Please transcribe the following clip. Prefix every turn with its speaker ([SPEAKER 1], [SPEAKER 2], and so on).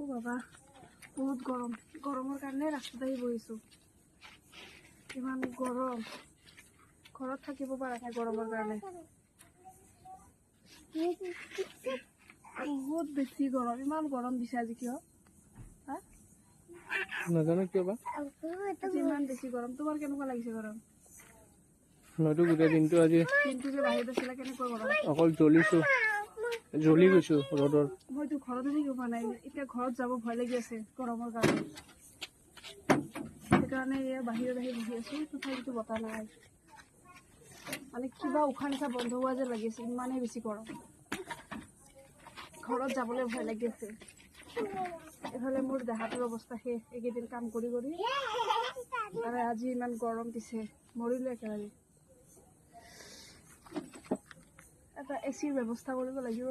[SPEAKER 1] বাবা বহুত গৰম গৰমৰ কাৰণে ৰাস্তাতে বহিছোঁ ইমান গৰম ঘৰত থাকিব পৰা নাই গৰমৰ কাৰণে বহুত বেছি গৰম ইমান গৰম দিছে আজি কিয়
[SPEAKER 2] নাজানো কিয় বা
[SPEAKER 1] ইমান বেছি গৰম তোমাৰ কেনেকুৱা লাগিছে গৰম
[SPEAKER 2] মইতো গোটেই দিনটো আজি
[SPEAKER 1] দিনটো যে বাহিৰত আছিলা কেনেকুৱা গৰম
[SPEAKER 2] অকল জ্বলি গৈছো ৰ'দৰ
[SPEAKER 1] মইতো ঘৰতে থাকিব পৰা নাই এতিয়া ঘৰত যাব ভয় লাগি আছে গৰমৰ কাৰণে সেইকাৰণে এয়া বাহিৰত আহি বহি আছো তথাপিতো বতাহ নাই মানে কিবা উশাহ নিশাহ বন্ধ হোৱা যেন লাগি আছে ইমানেই বেছি গৰম ঘৰত যাবলৈ ভয় লাগি আছে এফালে মোৰ দেহাটোৰ অৱস্থা শেষ এইকেইদিন কাম কৰি কৰি আৰু আজি ইমান গৰম দিছে মৰিলো একেবাৰে এটা এচিৰ ব্যৱস্থা কৰিব লাগিব